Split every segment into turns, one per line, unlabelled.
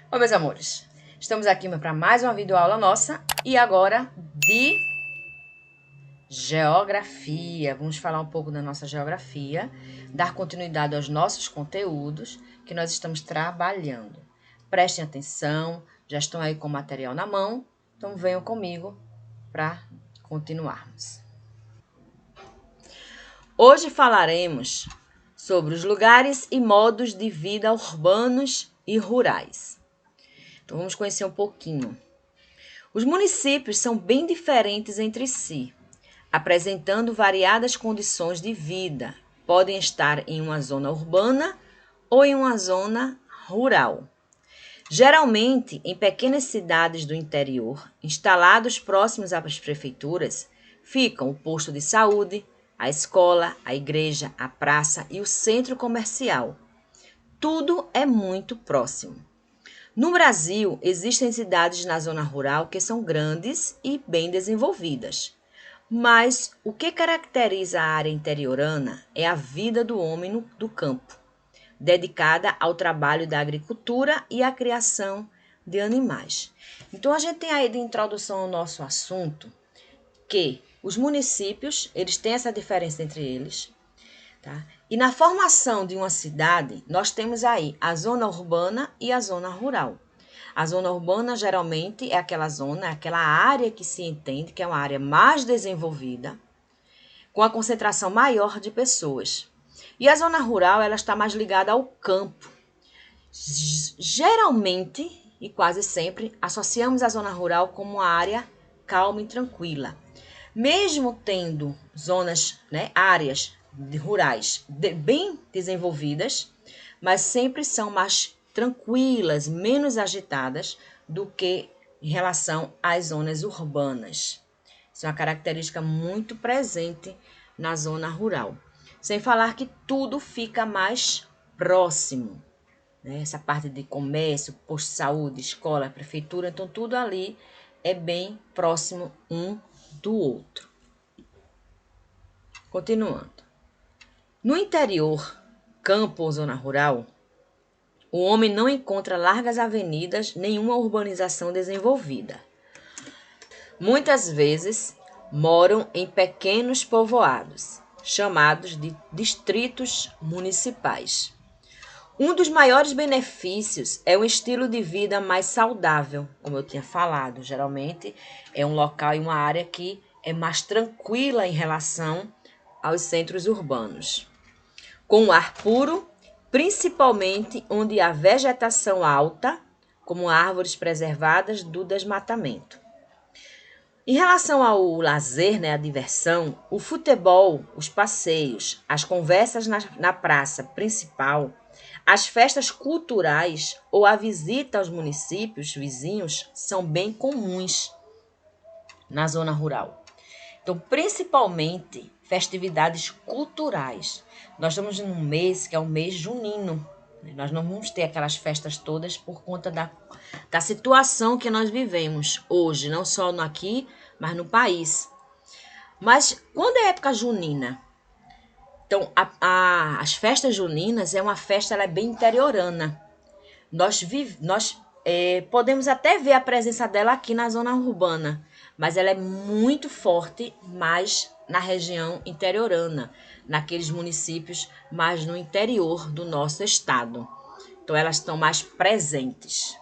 Oi, meus amores, estamos aqui para mais uma videoaula nossa e agora de geografia. Vamos falar um pouco da nossa geografia, dar continuidade aos nossos conteúdos que nós estamos trabalhando. Prestem atenção, já estão aí com o material na mão, então venham comigo para continuarmos. Hoje falaremos sobre os lugares e modos de vida urbanos e rurais. Então vamos conhecer um pouquinho. Os municípios são bem diferentes entre si, apresentando variadas condições de vida. Podem estar em uma zona urbana ou em uma zona rural. Geralmente, em pequenas cidades do interior, instalados próximos às prefeituras, ficam o posto de saúde, a escola, a igreja, a praça e o centro comercial. Tudo é muito próximo. No Brasil, existem cidades na zona rural que são grandes e bem desenvolvidas. Mas o que caracteriza a área interiorana é a vida do homem do campo, dedicada ao trabalho da agricultura e à criação de animais. Então, a gente tem aí de introdução ao nosso assunto que os municípios, eles têm essa diferença entre eles, tá? E na formação de uma cidade, nós temos aí a zona urbana e a zona rural. A zona urbana geralmente é aquela zona, aquela área que se entende que é uma área mais desenvolvida, com a concentração maior de pessoas. E a zona rural, ela está mais ligada ao campo. Geralmente, e quase sempre, associamos a zona rural como uma área calma e tranquila. Mesmo tendo zonas, áreas rurais bem desenvolvidas, mas sempre são mais tranquilas, menos agitadas do que em relação às zonas urbanas. Isso é uma característica muito presente na zona rural. Sem falar que tudo fica mais próximo, né? Essa parte de comércio, posto de saúde, escola, prefeitura, então tudo ali é bem próximo um do outro. Continuando. No interior, campo ou zona rural, o homem não encontra largas avenidas, nenhuma urbanização desenvolvida. Muitas vezes moram em pequenos povoados, chamados de distritos municipais. Um dos maiores benefícios é um estilo de vida mais saudável, como eu tinha falado. Geralmente é um local e uma área que é mais tranquila em relação aos centros urbanos. Com ar puro, principalmente onde há vegetação alta, como árvores preservadas do desmatamento. Em relação ao lazer, a diversão, o futebol, os passeios, as conversas na praça principal, as festas culturais ou a visita aos municípios vizinhos são bem comuns na zona rural. Então, principalmente festividades culturais. Nós estamos num mês que é o mês junino. Nós não vamos ter aquelas festas todas por conta da situação que nós vivemos hoje, não só aqui, mas no país. Mas quando é época junina? Então, as festas juninas é uma festa, ela é bem interiorana. Nós podemos até ver a presença dela aqui na zona urbana, mas ela é muito forte mais na região interiorana, naqueles municípios mais no interior do nosso estado. Então, elas estão mais presentes.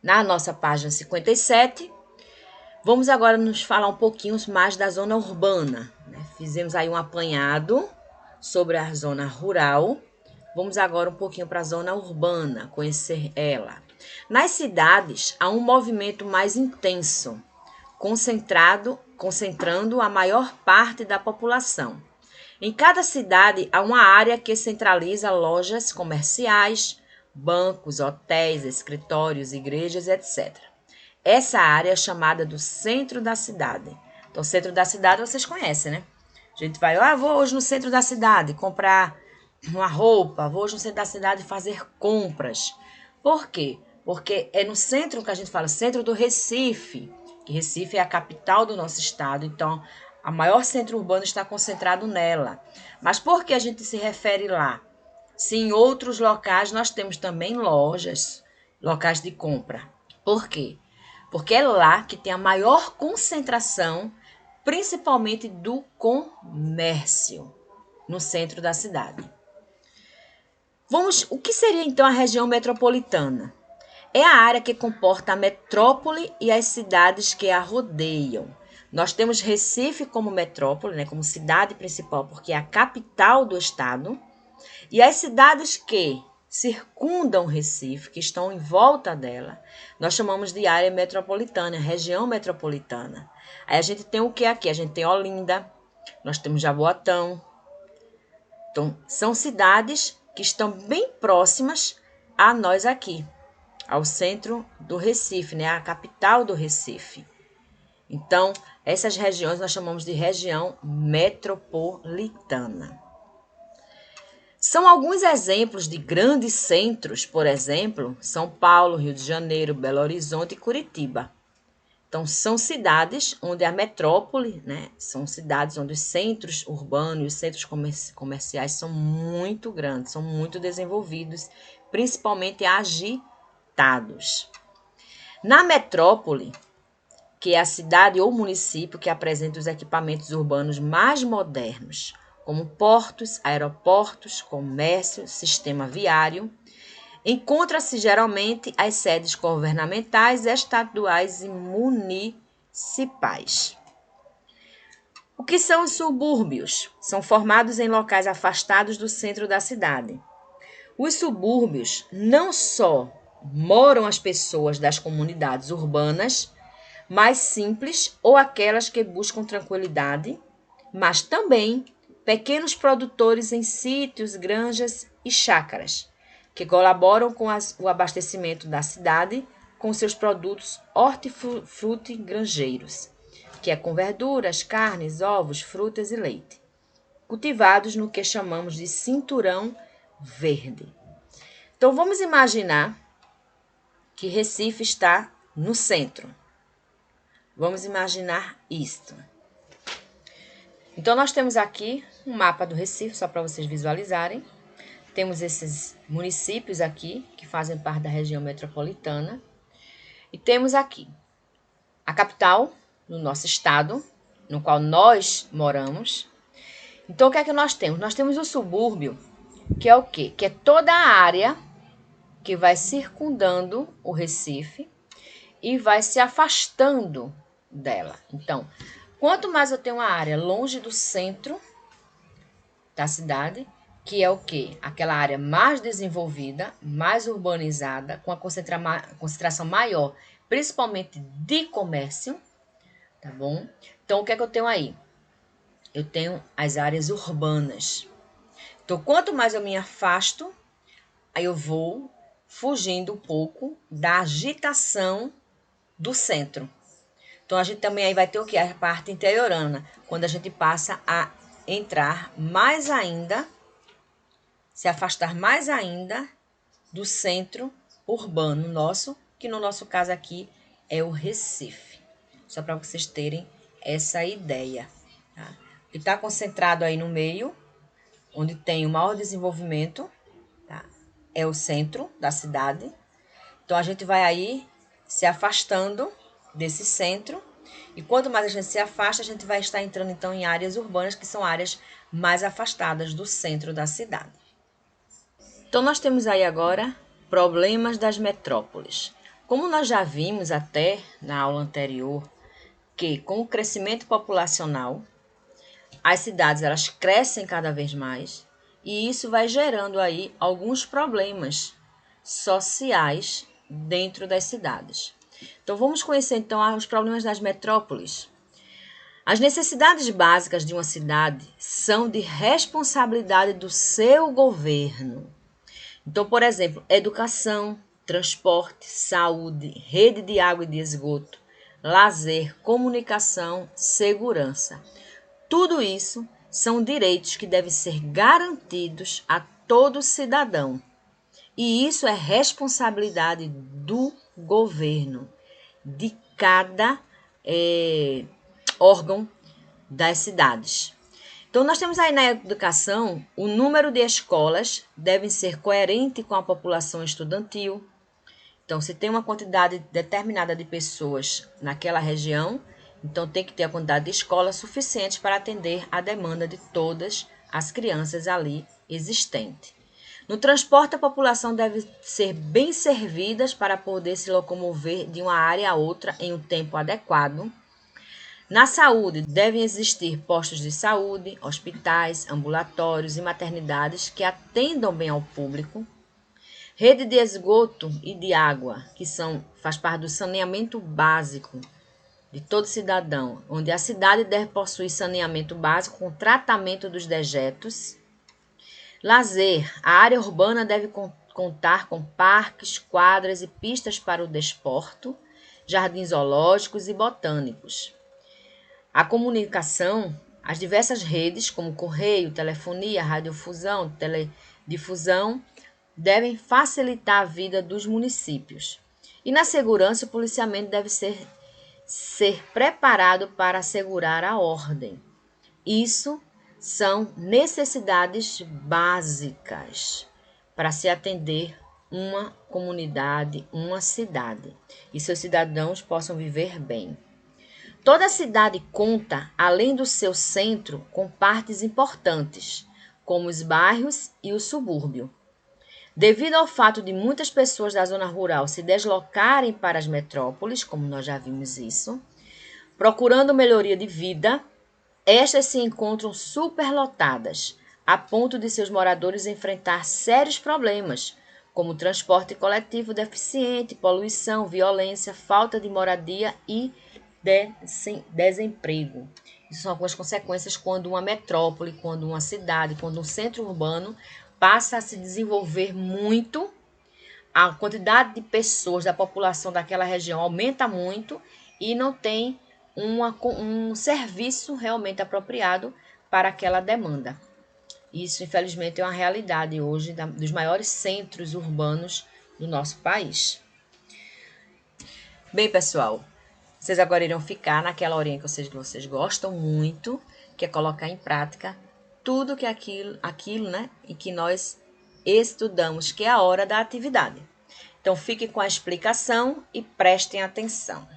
Na nossa página 57, vamos agora nos falar um pouquinho mais da zona urbana. Fizemos aí um apanhado sobre a zona rural. Vamos agora um pouquinho para a zona urbana, conhecer ela. Nas cidades, há um movimento mais intenso, concentrando a maior parte da população. Em cada cidade, há uma área que centraliza lojas comerciais, bancos, hotéis, escritórios, igrejas, etc. Essa área é chamada do centro da cidade. Então, o centro da cidade vocês conhecem, né? A gente vai, vou hoje no centro da cidade comprar uma roupa, vou hoje no centro da cidade fazer compras. Por quê? Porque é no centro que a gente fala, centro do Recife, que Recife é a capital do nosso estado, então o maior centro urbano está concentrado nela. Mas por que a gente se refere lá? se em outros locais nós temos também lojas, locais de compra. Por quê? Porque é lá que tem a maior concentração, principalmente do comércio, no centro da cidade. O que seria então a região metropolitana? É a área que comporta a metrópole e as cidades que a rodeiam. Nós temos Recife como metrópole, né, como cidade principal, porque é a capital do estado. E as cidades que circundam Recife, que estão em volta dela, nós chamamos de área metropolitana, região metropolitana. Aí a gente tem o que aqui? A gente tem Olinda, nós temos Jaboatão. Então, são cidades que estão bem próximas a nós aqui, ao centro do Recife, né? A capital do Recife. Então, essas regiões nós chamamos de região metropolitana. São alguns exemplos de grandes centros, por exemplo, São Paulo, Rio de Janeiro, Belo Horizonte e Curitiba. Então, são cidades onde a metrópole, né, são cidades onde os centros urbanos e os centros comerciais são muito grandes, são muito desenvolvidos, principalmente agitados. Na metrópole, que é a cidade ou município que apresenta os equipamentos urbanos mais modernos, como portos, aeroportos, comércio, sistema viário, encontra-se geralmente as sedes governamentais, estaduais e municipais. O que são os subúrbios? São formados em locais afastados do centro da cidade. Os subúrbios não só moram as pessoas das comunidades urbanas mais simples ou aquelas que buscam tranquilidade, mas também pequenos produtores em sítios, granjas e chácaras, que colaboram com o abastecimento da cidade com seus produtos hortifrutigranjeiros, que é com verduras, carnes, ovos, frutas e leite, cultivados no que chamamos de cinturão verde. Então vamos imaginar que Recife está no centro. Vamos imaginar isto. Então nós temos aqui um mapa do Recife, só para vocês visualizarem. Temos esses municípios aqui, que fazem parte da região metropolitana. E temos aqui a capital do nosso estado, no qual nós moramos. Então, o que é que nós temos? Nós temos o subúrbio, que é o quê? Que é toda a área que vai circundando o Recife e vai se afastando dela. Então, quanto mais eu tenho uma área longe do centro da cidade, que é o quê? Aquela área mais desenvolvida, mais urbanizada, com a concentração maior, principalmente de comércio, tá bom? Então, o que é que eu tenho aí? Eu tenho as áreas urbanas. Então, quanto mais eu me afasto, aí eu vou fugindo um pouco da agitação do centro. Então, a gente também aí vai ter o quê? A parte interiorana, quando a gente passa a entrar mais ainda, se afastar mais ainda do centro urbano nosso, que no nosso caso aqui é o Recife. Só para vocês terem essa ideia. Tá? Que está concentrado aí no meio, onde tem o maior desenvolvimento, tá? É o centro da cidade. Então, a gente vai aí se afastando desse centro. E quanto mais a gente se afasta, a gente vai estar entrando, então, em áreas urbanas, que são áreas mais afastadas do centro da cidade. Então, nós temos aí agora problemas das metrópoles. Como nós já vimos até na aula anterior, que com o crescimento populacional, as cidades elas crescem cada vez mais e isso vai gerando aí alguns problemas sociais dentro das cidades. Então, vamos conhecer então os problemas das metrópoles. As necessidades básicas de uma cidade são de responsabilidade do seu governo. Então, por exemplo, educação, transporte, saúde, rede de água e de esgoto, lazer, comunicação, segurança. Tudo isso são direitos que devem ser garantidos a todo cidadão. E isso é responsabilidade do governo, de cada órgão das cidades. Então, nós temos aí na educação, o número de escolas deve ser coerente com a população estudantil. Então, se tem uma quantidade determinada de pessoas naquela região, então tem que ter a quantidade de escolas suficiente para atender a demanda de todas as crianças ali existentes. No transporte, a população deve ser bem servida para poder se locomover de uma área a outra em um tempo adequado. Na saúde, devem existir postos de saúde, hospitais, ambulatórios e maternidades que atendam bem ao público. Rede de esgoto e de água, que faz parte do saneamento básico de todo cidadão, onde a cidade deve possuir saneamento básico com tratamento dos dejetos. Lazer, a área urbana deve contar com parques, quadras e pistas para o desporto, jardins zoológicos e botânicos. A comunicação, as diversas redes, como correio, telefonia, radiodifusão, teledifusão, devem facilitar a vida dos municípios. E na segurança, o policiamento deve ser preparado para assegurar a ordem. Isso são necessidades básicas para se atender uma comunidade, uma cidade, e seus cidadãos possam viver bem. Toda cidade conta, além do seu centro, com partes importantes, como os bairros e o subúrbio. Devido ao fato de muitas pessoas da zona rural se deslocarem para as metrópoles, como nós já vimos isso, procurando melhoria de vida, estas se encontram superlotadas, a ponto de seus moradores enfrentar sérios problemas, como transporte coletivo deficiente, poluição, violência, falta de moradia e desemprego. Isso são algumas consequências quando uma metrópole, quando uma cidade, quando um centro urbano passa a se desenvolver muito, a quantidade de pessoas, da população daquela região aumenta muito e não tem um serviço realmente apropriado para aquela demanda. Isso, infelizmente, é uma realidade hoje dos maiores centros urbanos do nosso país. Bem, pessoal, vocês agora irão ficar naquela horinha que vocês gostam muito, que é colocar em prática tudo que aquilo, né, em que nós estudamos, que é a hora da atividade. Então, fiquem com a explicação e prestem atenção.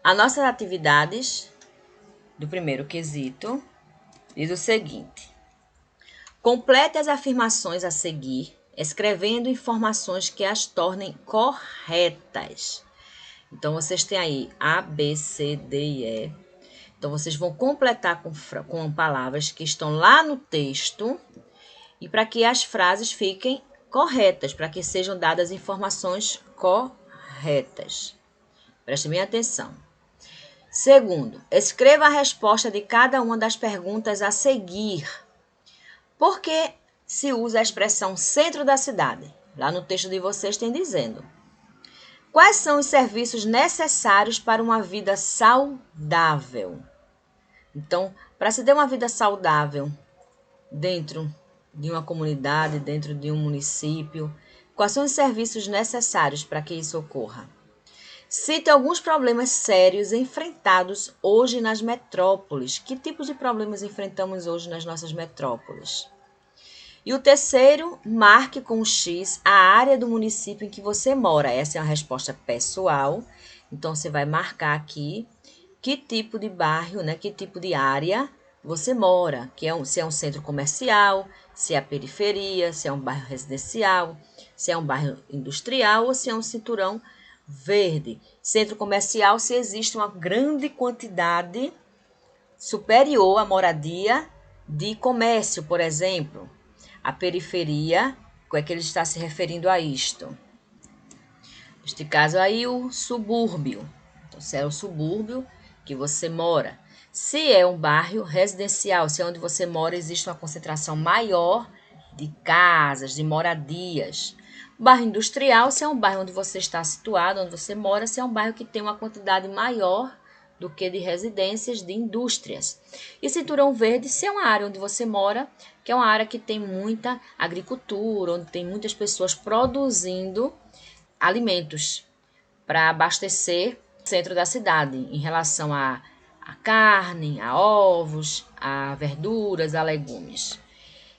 As nossas atividades do primeiro quesito diz o seguinte: complete as afirmações a seguir, escrevendo informações que as tornem corretas. Então, vocês têm aí A, B, C, D e E. Então, vocês vão completar com palavras que estão lá no texto e para que as frases fiquem corretas, para que sejam dadas informações corretas. Preste bem atenção. Segundo, escreva a resposta de cada uma das perguntas a seguir. Por que se usa a expressão centro da cidade? Lá no texto de vocês tem dizendo: quais são os serviços necessários para uma vida saudável? Então, para se ter uma vida saudável dentro de uma comunidade, dentro de um município, quais são os serviços necessários para que isso ocorra? Cite alguns problemas sérios enfrentados hoje nas metrópoles. Que tipos de problemas enfrentamos hoje nas nossas metrópoles? E o terceiro, marque com um X a área do município em que você mora. Essa é uma resposta pessoal. Então, você vai marcar aqui que tipo de bairro, né, que tipo de área você mora. Se é um centro comercial, se é a periferia, se é um bairro residencial, se é um bairro industrial ou se é um cinturão verde. Centro comercial, se existe uma grande quantidade superior à moradia de comércio, por exemplo. A periferia, como é que ele está se referindo a isto? Neste caso aí, o subúrbio. Então, se é o subúrbio que você mora. Se é um bairro residencial, se é onde você mora, existe uma concentração maior de casas, de moradias. Bairro industrial, se é um bairro onde você está situado, onde você mora, se é um bairro que tem uma quantidade maior do que de residências, de indústrias. E cinturão verde, se é uma área onde você mora, que é uma área que tem muita agricultura, onde tem muitas pessoas produzindo alimentos para abastecer o centro da cidade, em relação a a carne, a ovos, a verduras, a legumes.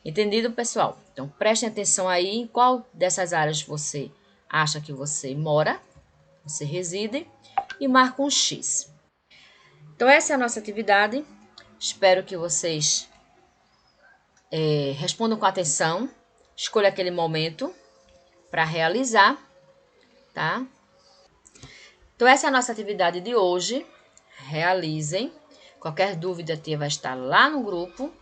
Entendido, pessoal? Então, prestem atenção aí em qual dessas áreas você acha que você mora, você reside, e marca um X. Então, essa é a nossa atividade. Espero que vocês respondam com atenção. Escolha aquele momento para realizar, tá? Então, essa é a nossa atividade de hoje. Realizem. Qualquer dúvida tia vai estar lá no grupo.